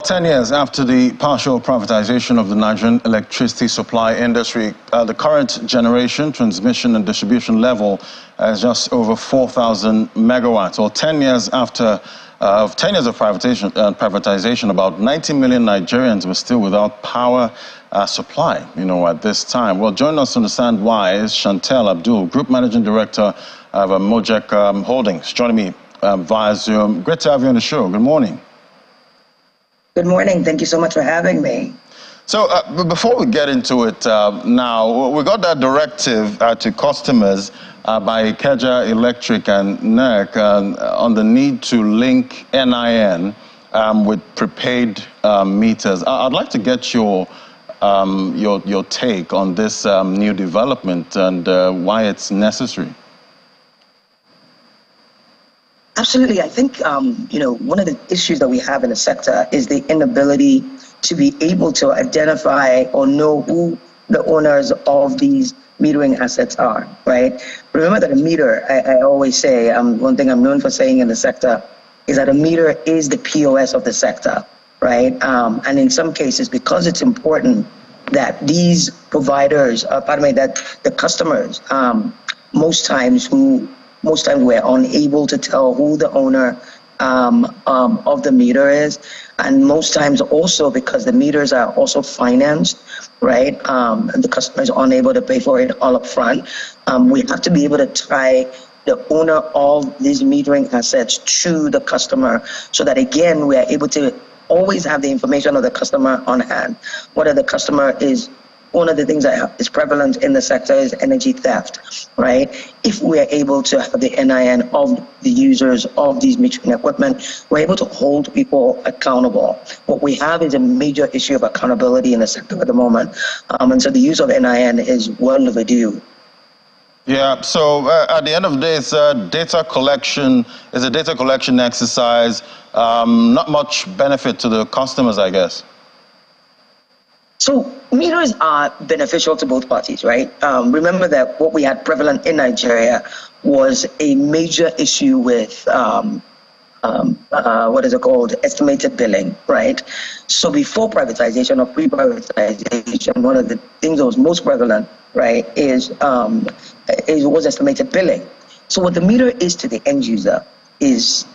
10 years after the partial privatization of the Nigerian electricity supply industry, the current generation, transmission and distribution level is just over 4,000 megawatts. Or 10 years after 10 years of privatization, about 90 million Nigerians were still without power supply, at this time. Well, joining us to understand why is Chantel Abdul, Group Managing Director of Mojec Holdings, joining me via Zoom. Great to have you on the show. Good morning. Good morning. Thank you so much for having me. So before we get into it now, we got that directive to customers by Ikeja Electric and NEC on the need to link NIN with prepaid meters. I'd like to get your take on this new development and why it's necessary. Absolutely. I think, one of the issues that we have in the sector is the inability to be able to identify or know who the owners of these metering assets are, right? Remember that a meter, I always say, one thing I'm known for saying in the sector is that a meter is the POS of the sector, right? And in some cases, because it's important that these providers, that the customers, most times we're unable to tell who the owner of the meter is, and most times also because the meters are also financed, right? And the customer is unable to pay for it all up front. We have to be able to tie the owner of these metering assets to the customer so that, again, we are able to always have the information of the customer on hand. Whether the customer is, one of the things that is prevalent in the sector is energy theft, right? If we are able to have the NIN of the users of these metering equipment, we're able to hold people accountable. What we have is a major issue of accountability in the sector at the moment. And so the use of NIN is well overdue. Yeah, so at the end of the day, it's a data collection exercise, not much benefit to the customers, I guess. So meters are beneficial to both parties, right? Remember that what we had prevalent in Nigeria was a major issue with estimated billing, right? So before privatization or pre-privatization, one of the things that was most prevalent, right, was estimated billing. So what the meter is to the end user is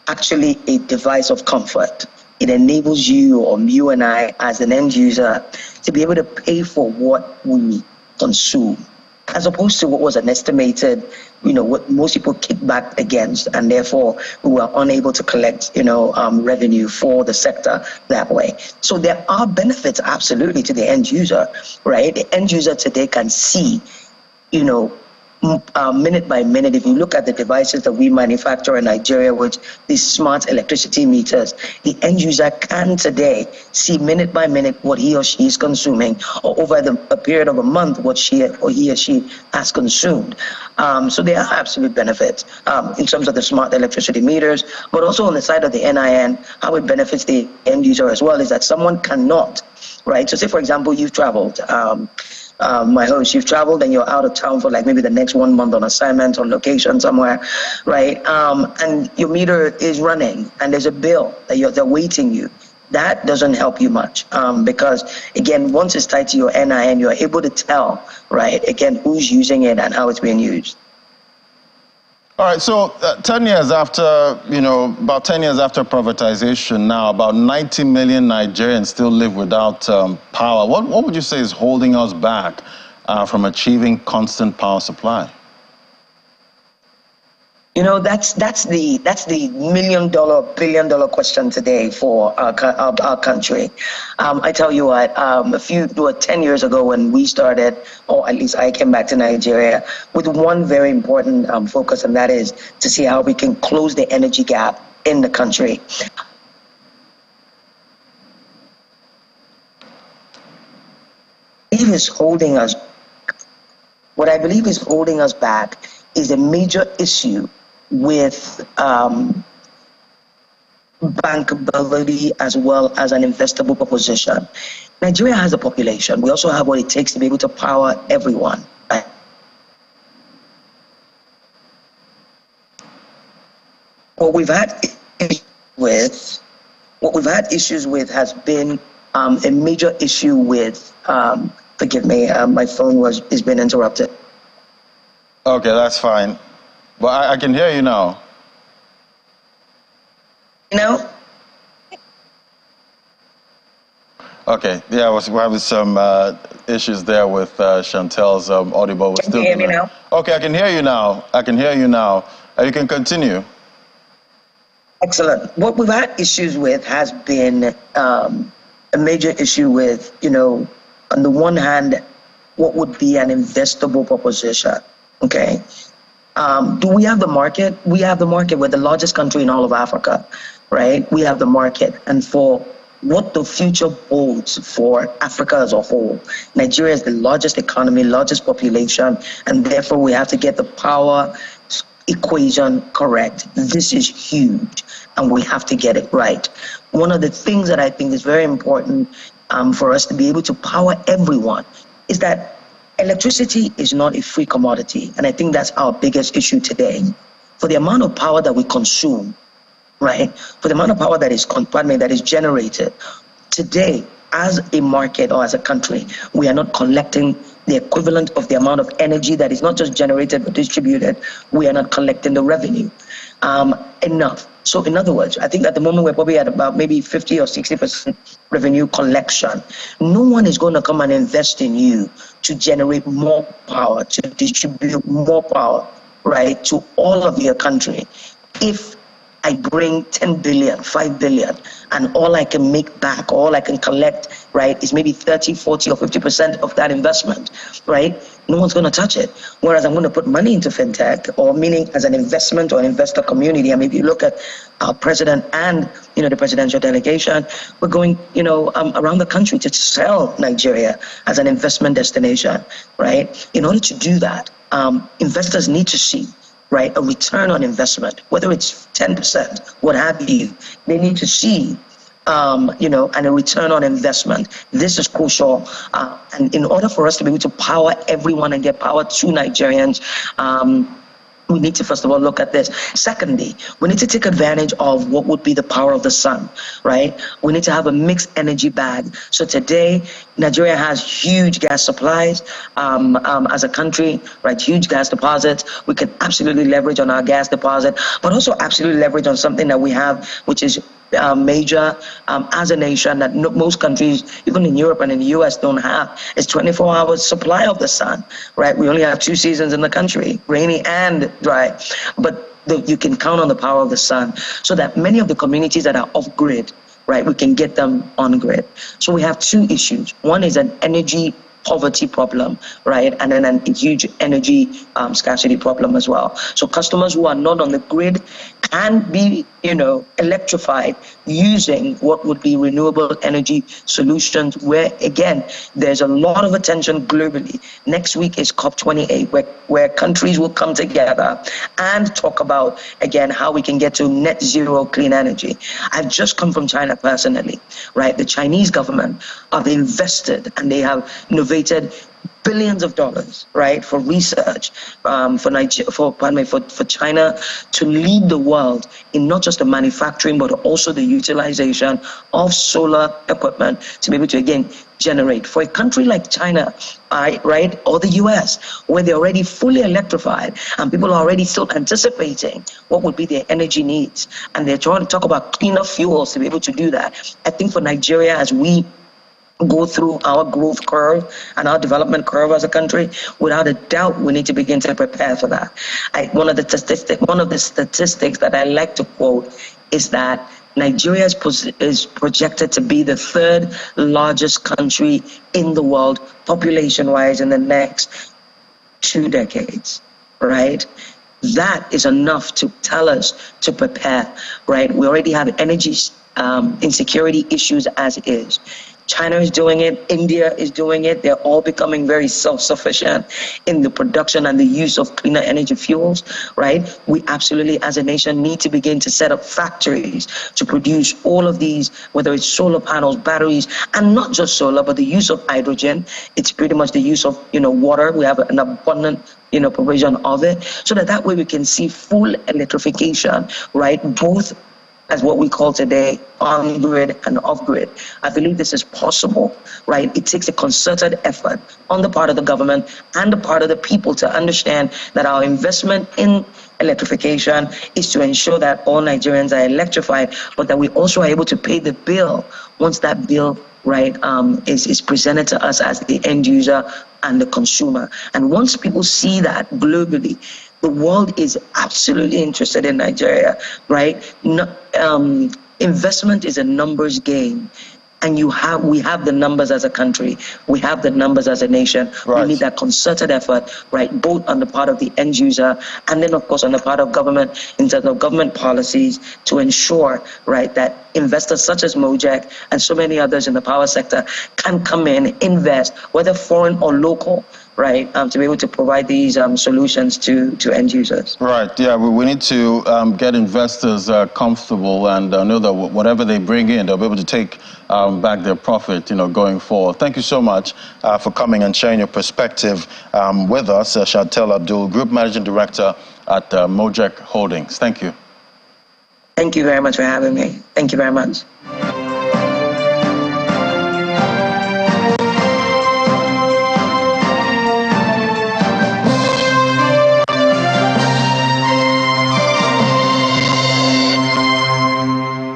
actually a device of comfort. It enables you or you and I as an end user to be able to pay for what we consume, as opposed to what was an estimated, what most people kick back against, and therefore we were unable to collect, revenue for the sector that way. So there are benefits absolutely to the end user, right? The end user today can see, minute by minute. If you look at the devices that we manufacture in Nigeria, which these smart electricity meters, the end user can today see minute by minute what he or she is consuming, or over a period of a month what he or she has consumed. So there are absolute benefits in terms of the smart electricity meters, but also on the side of the NIN, how it benefits the end user as well is that someone cannot, right? So say, for example, you've traveled. My host, you've traveled and you're out of town for like maybe the next 1 month on assignment on location somewhere, right? And your meter is running and there's a bill that they're waiting you. That doesn't help you much because, again, once it's tied to your NIN, you're able to tell, right, again, who's using it and how it's being used. All right, so 10 years after, about 10 years after privatization now, about 90 million Nigerians still live without power. What would you say is holding us back from achieving constant power supply? That's the million-dollar, billion-dollar question today for our country. I tell you what, 10 years ago when we started, or at least I came back to Nigeria, with one very important focus, and that is to see how we can close the energy gap in the country. What I believe is holding us back is a major issue with bankability as well as an investable proposition. Nigeria has a population. We also have what it takes to be able to power everyone. Right? What we've had with What we've had issues with has been a major issue with, forgive me, my phone is been interrupted. Okay, that's fine. But I can hear you now. You know? Okay, yeah, we're having some issues there with Chantel's audible. Can you hear me now? Okay, I can hear you now. You can continue. Excellent. What we've had issues with has been a major issue with, on the one hand, what would be an investable proposition, okay? Do we have the market? We have the market. We're the largest country in all of Africa, right? We have the market. And for what the future holds for Africa as a whole, Nigeria is the largest economy, largest population, and therefore we have to get the power equation correct. This is huge, and we have to get it right. One of the things that I think is very important for us to be able to power everyone is that electricity is not a free commodity, and I think that's our biggest issue today. For the amount of power that we consume, right? For the amount of power that is generated today, as a market or as a country, we are not collecting the equivalent of the amount of energy that is not just generated but distributed. We are not collecting the revenue enough. So in other words, I think at the moment we're probably at about maybe 50 or 60% revenue collection. No one is going to come and invest in you to generate more power, to distribute more power, right, to all of your country. If I bring 10 billion, 5 billion, and all I can make back, all I can collect, right, is maybe 30, 40, or 50% of that investment, right? No one's going to touch it. Whereas I'm going to put money into fintech, or meaning as an investment or investor community. I mean, if you look at our president and, the presidential delegation, we're going, around the country to sell Nigeria as an investment destination, right? In order to do that, investors need to see, right, a return on investment, whether it's 10%, what have you. They need to see, and a return on investment. This is crucial. And in order for us to be able to power everyone and get power to Nigerians, we need to first of all look at this. Secondly, we need to take advantage of what would be the power of the sun, right? We need to have a mixed energy bag. So today, Nigeria has huge gas supplies as a country, right? Huge gas deposits. We can absolutely leverage on our gas deposit, but also absolutely leverage on something that we have, which is major as a nation that most countries, even in Europe and in the US, don't have. It's 24 hours supply of the sun, right? We only have 2 seasons in the country, rainy and dry. But you can count on the power of the sun, so that many of the communities that are off grid, right, we can get them on grid. So we have 2 issues. One is an energy poverty problem, right? And then a huge energy scarcity problem as well. So customers who are not on the grid can be, electrified using what would be renewable energy solutions, where, again, there's a lot of attention globally. Next week is COP28, where countries will come together and talk about, again, how we can get to net zero clean energy. I've just come from China personally, right? The Chinese government have invested and they have innovated billions of dollars, right, for research, for China to lead the world in not just the manufacturing but also the utilization of solar equipment to be able to, again, generate. For a country like China, right, or the US, where they're already fully electrified and people are already still anticipating what would be their energy needs, and they're trying to talk about cleaner fuels to be able to do that. I think for Nigeria, as we go through our growth curve and our development curve as a country, without a doubt, we need to begin to prepare for that. One of the statistics that I like to quote is that Nigeria is projected to be the 3rd largest country in the world, population-wise, in the next 2 decades, right? That is enough to tell us to prepare, right? We already have energy insecurity issues as is. China is doing it. India is doing it. They're all becoming very self-sufficient in the production and the use of cleaner energy fuels, right? We absolutely, as a nation, need to begin to set up factories to produce all of these, whether it's solar panels, batteries, and not just solar, but the use of hydrogen. It's pretty much the use of, water. We have an abundant, provision of it, so that way we can see full electrification, right? Both as what we call today on-grid and off-grid. I believe this is possible, right? It takes a concerted effort on the part of the government and the part of the people to understand that our investment in electrification is to ensure that all Nigerians are electrified, but that we also are able to pay the bill once that bill, right, is presented to us as the end user and the consumer. And once people see that globally, the world is absolutely interested in Nigeria, right? Investment is a numbers game. And we have the numbers as a country. We have the numbers as a nation. Right. We need that concerted effort, right? Both on the part of the end user and then, of course, on the part of government in terms of government policies to ensure, right, that investors such as Mojec and so many others in the power sector can come in, invest, whether foreign or local, right, to be able to provide these solutions to end users. Right, yeah, we need to get investors comfortable and know that whatever they bring in, they'll be able to take back their profit, going forward. Thank you so much for coming and sharing your perspective with us, Chantel Abdul, Group Managing Director at Mojec Holdings. Thank you. Thank you very much for having me. Thank you very much.